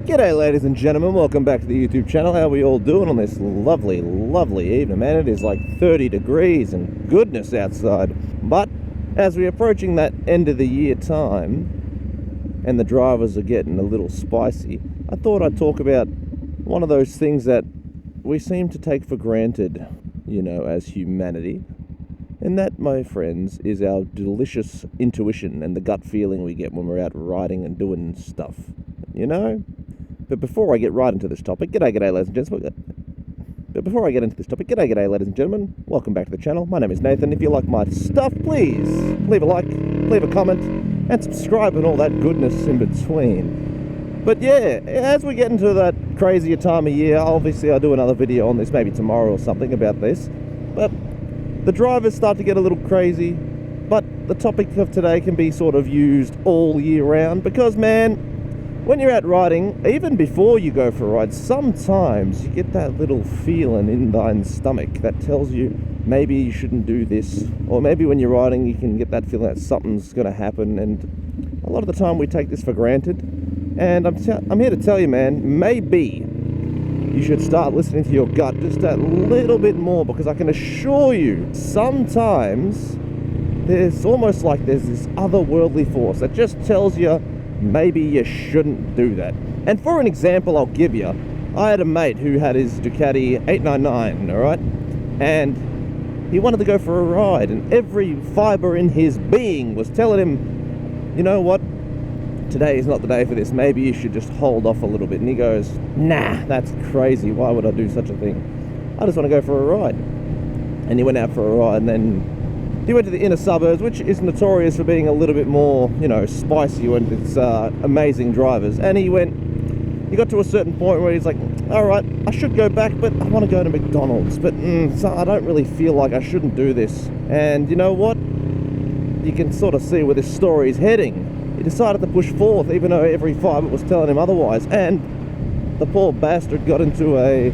G'day ladies and gentlemen, welcome back to the YouTube channel. How are we all doing on this lovely, lovely evening, man? It is like 30 degrees and goodness outside. But as we're approaching that end of the year time and the drivers are getting a little spicy, I thought I'd talk about one of those things that we seem to take for granted, you know, as humanity. And that, my friends, is our delicious intuition and the gut feeling we get when we're out riding and doing stuff, you know? But before I get right into this topic, g'day ladies and gentlemen. G'day ladies and gentlemen. Welcome back to the channel. My name is Nathan. If you like my stuff, please leave a like, leave a comment, and subscribe and all that goodness in between. But yeah, as we get into that crazier time of year, obviously I'll do another video on this maybe tomorrow or something about this. But the drivers start to get a little crazy. But the topic of today can be sort of used all year round because, man, when you're out riding, even before you go for a ride, sometimes you get that little feeling in thine stomach that tells you maybe you shouldn't do this. Or maybe when you're riding, you can get that feeling that something's going to happen. And a lot of the time we take this for granted. And I'm here to tell you, man, maybe you should start listening to your gut just a little bit more, because I can assure you, sometimes there's almost like there's this otherworldly force that just tells you maybe you shouldn't do that. And for an example I'll give you, I had a mate who had his Ducati 899, alright? And he wanted to go for a ride, and every fibre in his being was telling him, you know what, today is not the day for this, maybe you should just hold off a little bit. And he goes, nah, that's crazy, why would I do such a thing? I just want to go for a ride. And he went out for a ride, and then he went to the inner suburbs, which is notorious for being a little bit more, you know, spicy when it's amazing drivers. And he got to a certain point where he's like, all right, I should go back, but I want to go to McDonald's. But so I don't really feel like I shouldn't do this. And you know what? You can sort of see where this story is heading. He decided to push forth, even though every fibre was telling him otherwise. And the poor bastard got into a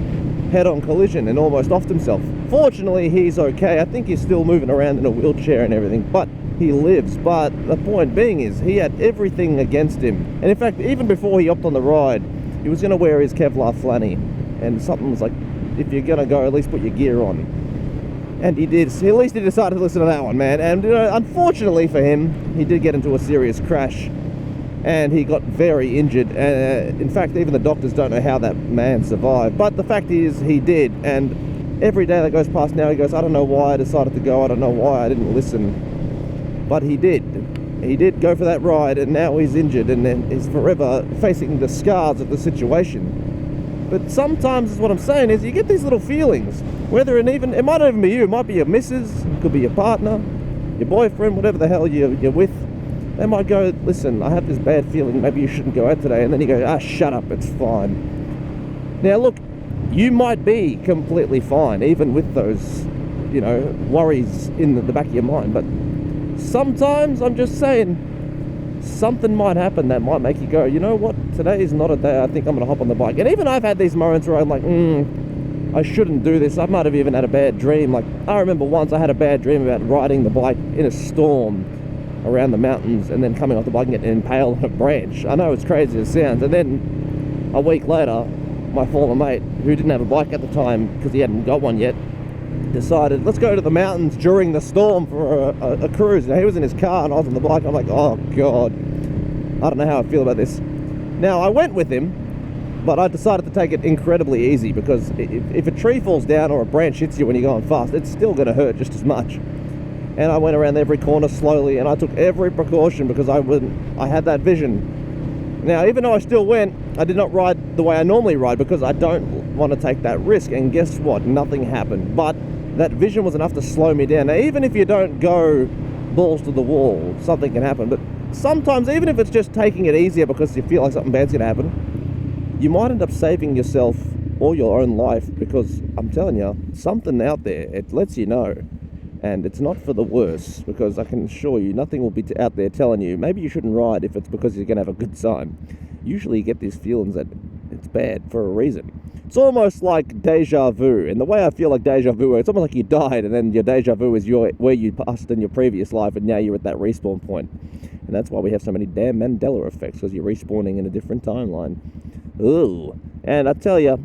head-on collision and almost offed himself. Fortunately, he's okay. I think he's still moving around in a wheelchair and everything, but he lives. But the point being is, he had everything against him. And in fact, even before he hopped on the ride, he was going to wear his Kevlar flanny. And something was like, if you're going to go, at least put your gear on. And he did. At least he decided to listen to that one, man. And you know, unfortunately for him, he did get into a serious crash. And he got very injured. In fact, even the doctors don't know how that man survived. But the fact is, he did. And every day that goes past now, he goes, I don't know why I decided to go. I don't know why I didn't listen. But he did. He did go for that ride, and now he's injured, and then he's forever facing the scars of the situation. But sometimes, what I'm saying is, you get these little feelings. Whether it might not even be you. It might be your missus. It could be your partner, your boyfriend, whatever the hell you're with. They might go, listen, I have this bad feeling, maybe you shouldn't go out today. And then you go, shut up, it's fine. Now look, you might be completely fine, even with those, you know, worries in the back of your mind. But sometimes, I'm just saying, something might happen that might make you go, you know what, today is not a day I think I'm going to hop on the bike. And even I've had these moments where I'm like, I shouldn't do this. I might have even had a bad dream. Like, I remember once I had a bad dream about riding the bike in a storm around the mountains and then coming off the bike and getting impaled on a branch. I know it's crazy as it sounds. And then a week later, my former mate, who didn't have a bike at the time because he hadn't got one yet, decided, let's go to the mountains during the storm for a cruise. Now, he was in his car and I was on the bike. I'm like, oh God, I don't know how I feel about this. Now, I went with him, but I decided to take it incredibly easy, because if a tree falls down or a branch hits you when you're going fast, it's still going to hurt just as much. And I went around every corner slowly, and I took every precaution because I had that vision. Now, even though I still went, I did not ride the way I normally ride because I don't want to take that risk. And guess what? Nothing happened. But that vision was enough to slow me down. Now, even if you don't go balls to the wall, something can happen. But sometimes, even if it's just taking it easier because you feel like something bad's going to happen, you might end up saving yourself or your own life, because I'm telling you, something out there, it lets you know. And it's not for the worse, because I can assure you, nothing will be out there telling you maybe you shouldn't ride if it's because you're going to have a good time. Usually you get these feelings that it's bad for a reason. It's almost like deja vu. And the way I feel like deja vu, it's almost like you died, and then your deja vu is where you passed in your previous life, and now you're at that respawn point. And that's why we have so many damn Mandela effects, because you're respawning in a different timeline. Ooh. And I tell you,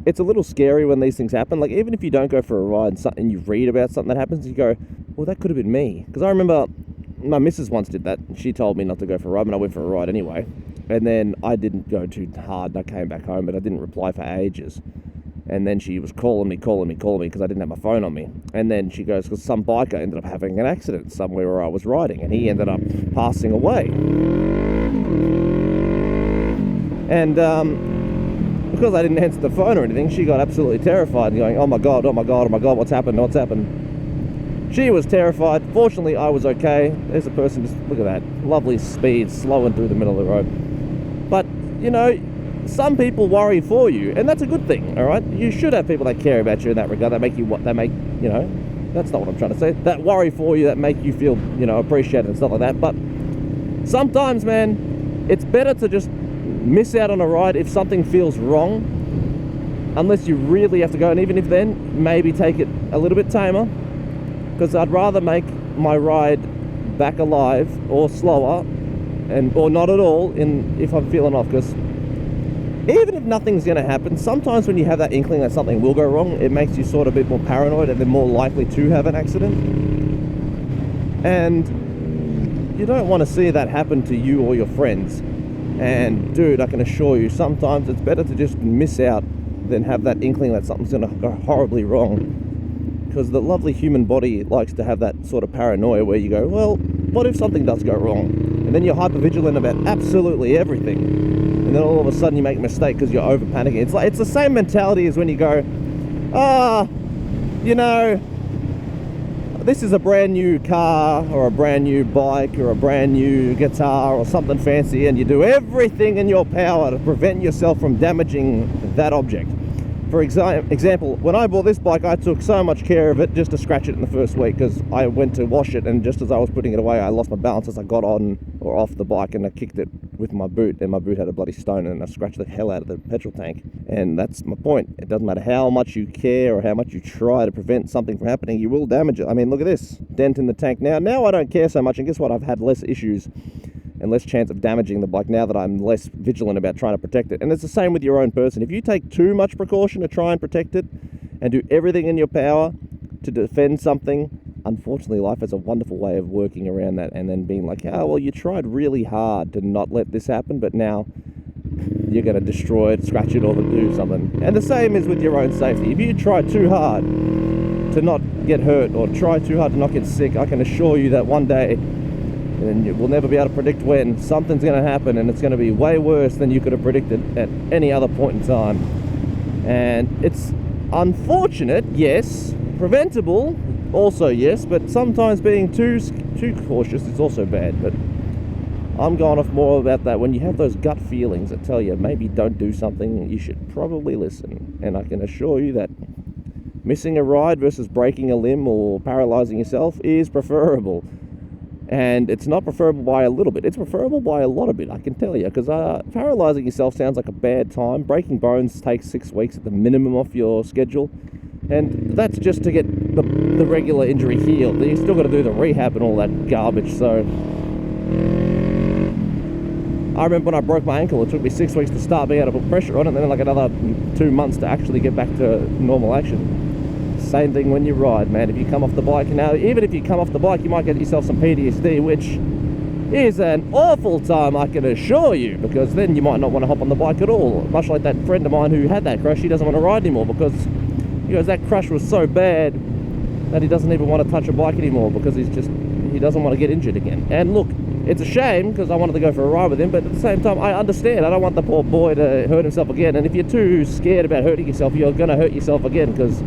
it's a little scary when these things happen. Like, even if you don't go for a ride and you read about something that happens, you go, well, that could have been me. Because I remember my missus once did that. She told me not to go for a ride, and I went for a ride anyway. And then I didn't go too hard, and I came back home, but I didn't reply for ages. And then she was calling me because I didn't have my phone on me. And then she goes, because some biker ended up having an accident somewhere where I was riding, and he ended up passing away. And because I didn't answer the phone or anything, she got absolutely terrified, going, oh my God, what's happened? She was terrified. Fortunately, I was okay. There's a person, just look at that, lovely speed, slowing through the middle of the road. But, you know, some people worry for you, and that's a good thing, all right? You should have people that care about you in that regard, that make, you know, that's not what I'm trying to say, that worry for you, that make you feel, you know, appreciated and stuff like that. But sometimes, man, it's better to just miss out on a ride if something feels wrong, unless you really have to go, and even if then, maybe take it a little bit tamer, because I'd rather make my ride back alive or slower, or not at all if I'm feeling off. Because even if nothing's going to happen, sometimes when you have that inkling that something will go wrong, it makes you sort of a bit more paranoid and then more likely to have an accident. And you don't want to see that happen to you or your friends. And dude, I can assure you, sometimes it's better to just miss out than have that inkling that something's going to go horribly wrong. Because the lovely human body likes to have that sort of paranoia where you go, well, what if something does go wrong? And then you're hyper-vigilant about absolutely everything. And then all of a sudden you make a mistake because you're over-panicking. It's the same mentality as when you go, you know, this is a brand new car or a brand new bike or a brand new guitar or something fancy, and you do everything in your power to prevent yourself from damaging that object. For example, when I bought this bike, I took so much care of it just to scratch it in the first week, because I went to wash it, and just as I was putting it away, I lost my balance as I got on or off the bike, and I kicked it with my boot, and my boot had a bloody stone, and I scratched the hell out of the petrol tank. And that's my point. It doesn't matter how much you care or how much you try to prevent something from happening, you will damage it. I mean, look at this dent in the tank now. Now I don't care so much, and guess what? I've had less issues and less chance of damaging the bike now that I'm less vigilant about trying to protect it. And it's the same with your own person. If you take too much precaution to try and protect it and do everything in your power to defend something, unfortunately life has a wonderful way of working around that and then being like, oh, well, you tried really hard to not let this happen, but now you're going to destroy it, scratch it, or do something. And the same is with your own safety. If you try too hard to not get hurt or try too hard to not get sick, I can assure you that one day, and you will never be able to predict when, something's going to happen, and it's going to be way worse than you could have predicted at any other point in time. And it's unfortunate, yes. Preventable, also yes. But sometimes being too cautious is also bad. But I'm going off more about that. When you have those gut feelings that tell you maybe don't do something, you should probably listen. And I can assure you that missing a ride versus breaking a limb or paralyzing yourself is preferable. And it's not preferable by a little bit. It's preferable by a lot of bit, I can tell you. Because paralyzing yourself sounds like a bad time. Breaking bones takes 6 weeks at the minimum off your schedule. And that's just to get the regular injury healed. You still got to do the rehab and all that garbage. So I remember when I broke my ankle, it took me 6 weeks to start being able to put pressure on it. And then like another 2 months to actually get back to normal action. Same thing when you ride, man. If you come off the bike, now even if you come off the bike, you might get yourself some PTSD, which is an awful time, I can assure you, because then you might not want to hop on the bike at all. Much like that friend of mine who had that crash, he doesn't want to ride anymore because he goes, that crash was so bad that he doesn't even want to touch a bike anymore because he doesn't want to get injured again. And look, it's a shame because I wanted to go for a ride with him, but at the same time, I understand. I don't want the poor boy to hurt himself again. And if you're too scared about hurting yourself, you're going to hurt yourself again, because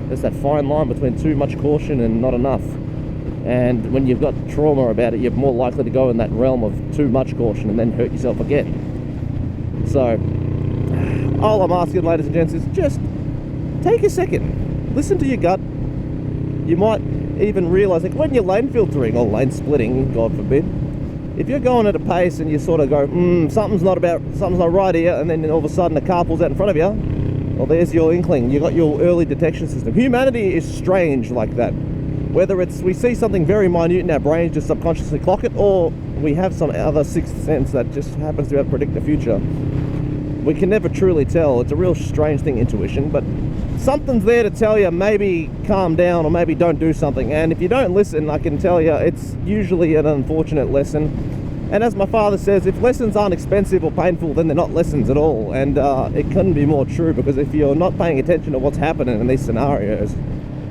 there's that fine line between too much caution and not enough. And when you've got trauma about it, you're more likely to go in that realm of too much caution and then hurt yourself again. So all I'm asking, ladies and gents, is just take a second, listen to your gut. You might even realize, like when you're lane filtering or lane splitting, God forbid, if you're going at a pace and you sort of go, something's not right here, and then all of a sudden a car pulls out in front of you, well, there's your inkling. You got your early detection system. Humanity is strange like that. Whether it's we see something very minute in our brains, just subconsciously clock it, or we have some other sixth sense that just happens to predict the future. we can never truly tell. It's a real strange thing, intuition, but something's there to tell you maybe calm down or maybe don't do something. And if you don't listen, I can tell you it's usually an unfortunate lesson. And as my father says, if lessons aren't expensive or painful, then they're not lessons at all. And it couldn't be more true, because if you're not paying attention to what's happening in these scenarios,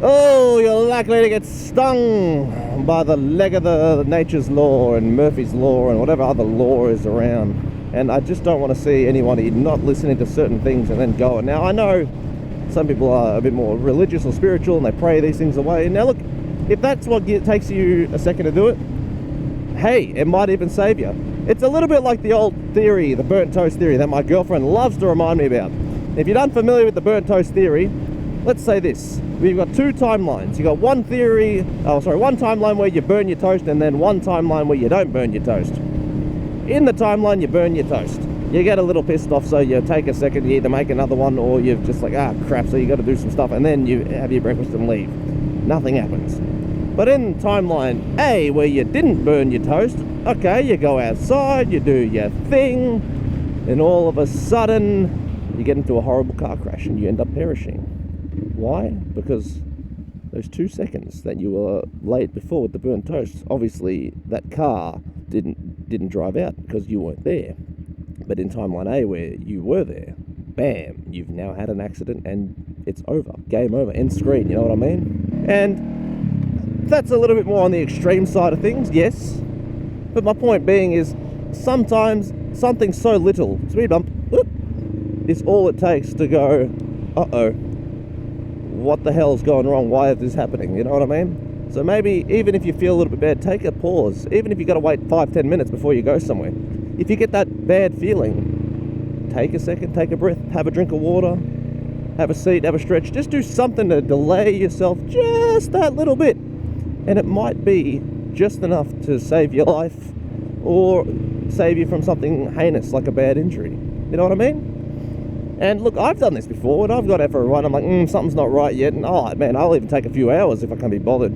oh, you're likely to get stung by the leg of the nature's law and Murphy's law and whatever other law is around. And I just don't want to see anybody not listening to certain things and then going. Now, I know some people are a bit more religious or spiritual and they pray these things away. Now, look, if that's what takes you a second to do it, hey, it might even save you. It's a little bit like the old theory, the burnt toast theory, that my girlfriend loves to remind me about. If you're unfamiliar with the burnt toast theory, let's say this. We've got two timelines. You've got one timeline where you burn your toast, and then one timeline where you don't burn your toast. In the timeline, you burn your toast. You get a little pissed off, so you take a second, you either make another one, or you're just like, crap, so you got to do some stuff, and then you have your breakfast and leave. Nothing happens. But in timeline A, where you didn't burn your toast, okay, you go outside, you do your thing, and all of a sudden, you get into a horrible car crash and you end up perishing. Why? Because those 2 seconds that you were late before with the burnt toast, obviously that car didn't drive out because you weren't there. But in timeline A, where you were there, bam, you've now had an accident and it's over. Game over. End screen, you know what I mean? And that's a little bit more on the extreme side of things, yes. But my point being is, sometimes something so little, speed bump, whoop, is all it takes to go, uh-oh, what the hell's going wrong? Why is this happening? You know what I mean? So maybe, even if you feel a little bit bad, take a pause. Even if you got to wait 5-10 minutes before you go somewhere. If you get that bad feeling, take a second, take a breath, have a drink of water, have a seat, have a stretch. Just do something to delay yourself just that little bit. And it might be just enough to save your life or save you from something heinous like a bad injury. You know what I mean? And look, I've done this before, and I've got out for a run. I'm like, something's not right yet. And man, I'll even take a few hours if I can't be bothered.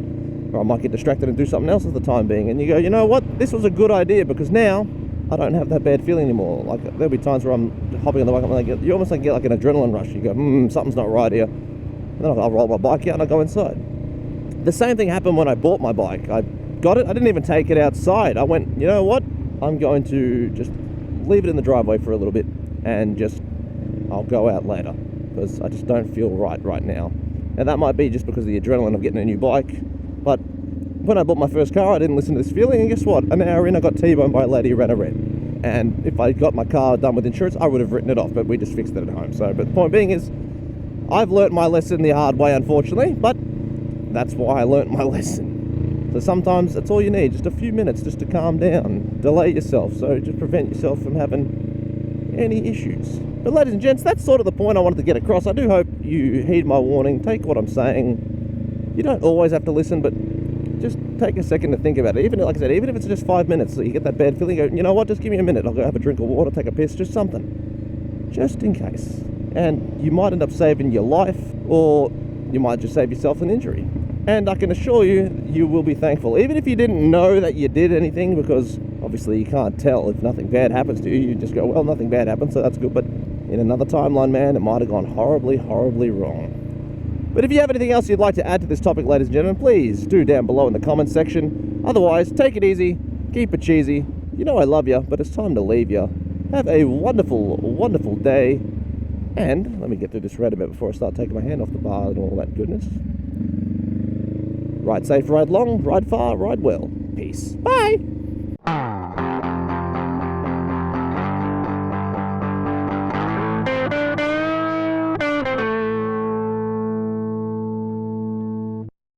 Or I might get distracted and do something else at the time being. And you go, you know what? This was a good idea, because now I don't have that bad feeling anymore. Like, there'll be times where I'm hopping on the bike and you almost get like an adrenaline rush. You go, something's not right here. And then I'll roll my bike out and I'll go inside. The same thing happened when I bought my bike. I got it, I didn't even take it outside. I went, you know what? I'm going to just leave it in the driveway for a little bit and I'll go out later, because I just don't feel right now. And that might be just because of the adrenaline of getting a new bike. But when I bought my first car, I didn't listen to this feeling, and guess what? An hour in, I got T-boned by a lady who ran a red. And if I got my car done with insurance, I would have written it off, but we just fixed it at home. So, but the point being is, I've learnt my lesson the hard way, unfortunately, but that's why I learnt my lesson. So sometimes that's all you need, just a few minutes just to calm down, delay yourself, so just prevent yourself from having any issues. But ladies and gents, that's sort of the point I wanted to get across. I do hope you heed my warning, take what I'm saying. You don't always have to listen, but just take a second to think about it. Even, like I said, even if it's just 5 minutes, so you get that bad feeling, go, you know what, just give me a minute, I'll go have a drink of water, take a piss, just something. Just in case. And you might end up saving your life, or you might just save yourself an injury. And I can assure you, you will be thankful. Even if you didn't know that you did anything, because obviously you can't tell if nothing bad happens to you. You just go, well, nothing bad happened, so that's good. But in another timeline, man, it might have gone horribly, horribly wrong. But if you have anything else you'd like to add to this topic, ladies and gentlemen, please do down below in the comments section. Otherwise, take it easy, keep it cheesy. You know I love you, but it's time to leave you. Have a wonderful, wonderful day. And let me get through this red a bit before I start taking my hand off the bar and all that goodness. Ride safe, ride long, ride far, ride well. Peace. Bye!